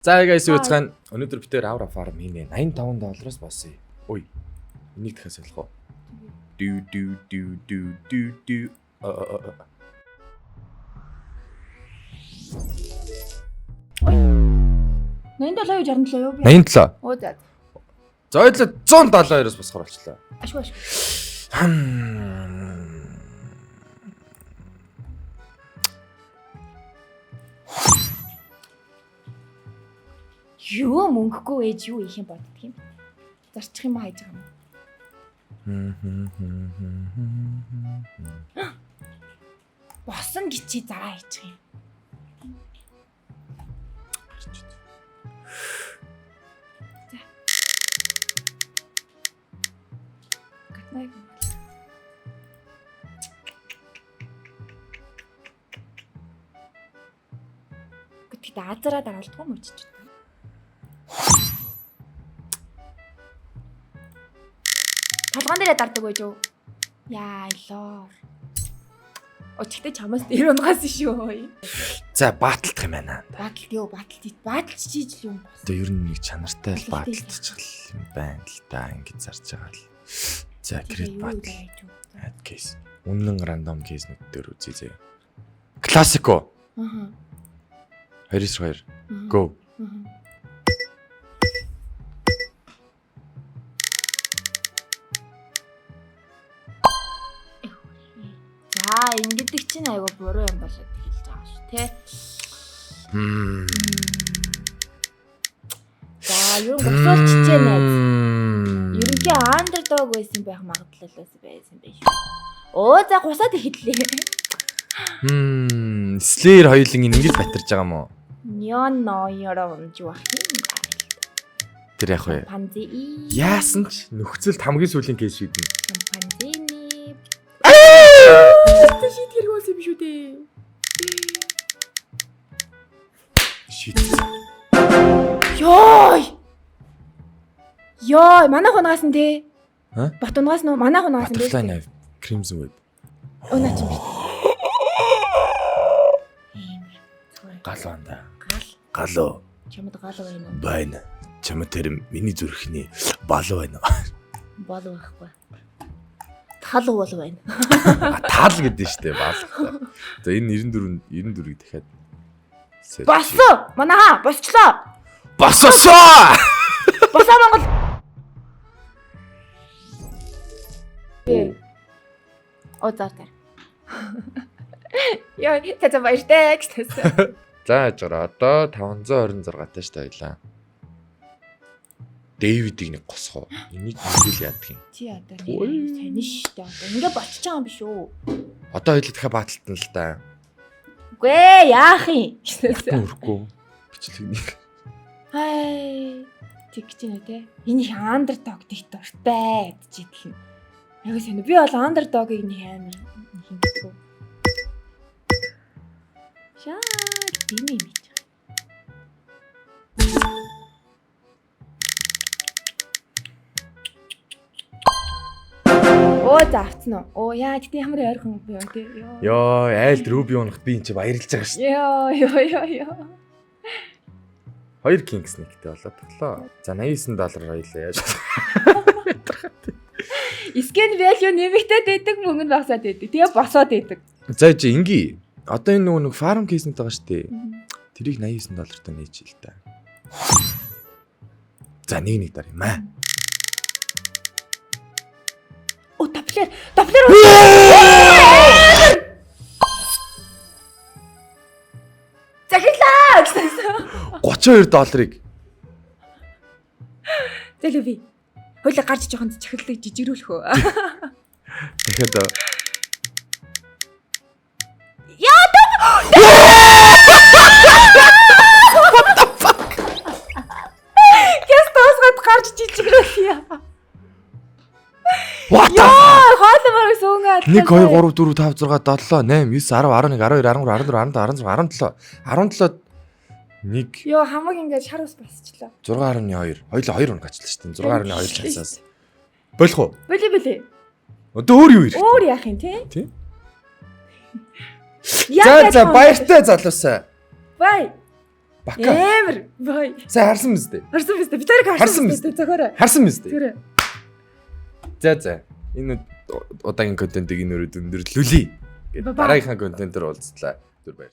За guys үцгэн өнөөдөр битээр Aura Farm хийнэ. $85-аас болсон. Ой. Энийг дахиад солих уу? Дүү. 87 юу? 87. Оо за. Зойлоо 172-оос босгоор болчлаа. Ашгүй. Юу мөнгөгүй ээж юу их юм боддөг юм. Зарчих юм хайж байгаа юм. Босон гिचи зараа хийж байгаа юм. За. Гатнайг. Гэтэ азараа дараалдгүй юм уу? Толгоон дээрээ дардаг байж юу? Яа илоор. Өчигтэй чамаас дээр унгаас шүү. За бааталдах юм байна. Бааталт юу? Бааталт чийж юм бол. Тэгээ ер нь нэг чанартай л бааталдчих юм байна л да. Ингээд зарж байгаа л. За кред баатал. Add case. Үнэн рандом кейснүүд дээр үзье зэ. Классико. Аха. 2-2. Go. За ингэдэг чинь айгу буруу юм болоод хэлж байгаа шүү, тэ. За юу босоол чичээ найз. Ерөнхий андердог байсан байх магадлалаас байсан байх шүү. Оо за гусаад хэллээ. Slayer хоёулын ингэж батарж байгаа юм уу? Неон ноёроо унж байх юм. Тэр яг вэ? Панзи. Яасан ч нөхцөл хамгийн сүүлийн кейс шийднэ. Панзини. Шийдгэр гоос юм шүү дээ. Шийдсэн. Ёй, манай хунаас нь те. Ха? Бат унгаас нь манай хунаас нь Butterfly knife, Crimson Web. Өнөө ч юм биш. Галуанда. Гал. Галуу. Чамд гал байна уу? Байна. Чамд тэр миний зүрхний балуу байна. Бол байхгүй. Тал бол байна. Таал гэдэг нь штэ баалах. За энэ 94-ийг дахиад Боссоо! Манайха босчлоо. Босоосоо! Босоо Монгол. Оо зар. Яа, тэцэ баяртай гэсэн. За жоо одоо 526 таа штэ байлаа. Дэвидийг нэг госгоо. Энийг хэл яадаг юм. Чи одоо нэг сонин штэ. Одоо ингээ болчихж байгаа юм биш үү? Одоо хоёул дахиад бааталтна л да. Үгүй ээ, яах юм? Нүрхгүй. Бичлэгний. Хай. Тэгж байна те. Энэ их андердог дэх дуртай гэдэж идлэн. Яг сонио. Би бол андердогийг нэг амар хийдэг. Шаа, бими мич. Оо заавцсан уу? Оо яа, гэтээ ямар ойрхон би юм те. Йоо, айлд Руби унахт би энэ чи баярлж байгаа шүү. Йоо. 2 Kings нэгтэй болоод тоглоо. За $89 хоёлаа яаж. Scan value нэмэгдээд байдаг, мөнгө нь багасаад байдаг. Тэгээ босоод байдаг. За чи инги. Одоо энэ нөгөө нэг farm case-нэд байгаа шүү дээ. Тэрийг $89 таа нээж ил та. За нэг дараа юм аа. Оо доплер. Захилаа гэсэн. $32. Зэлүү би. Хойлоо гарч жоохон чахирлыг жижигрүүлэх үү. Дахиад Гэс тоосгод гарч жижигрүүлэх яа. What? Хоолмор сүүнгээд 1 2 3 4 5 6 7 8 9 10 11 12 13 14 15 16 17 1 Йоо хамаг ингээд шар ус басчлаа. 6.2 хоёул 2 он гачлаа шүү дээ. 6.2 часаас. Болох уу? Били. Одоо өөр юу ирэх? Өөр яах юм те? Тий. За баяртай залуусаа. Бай. Бака. Амар бай. Сайн харсан мэт дээ. Харсан биз дээ. Битэрийг харсан биз дээ. Зохиорой. Харсан мэт дээ. Зохиорой. За. Энэ удаагийн контентыг энэ өрөөд өндөрлүүлье. Дараагийнхаа контентоор уулзлаа. Түр баяр.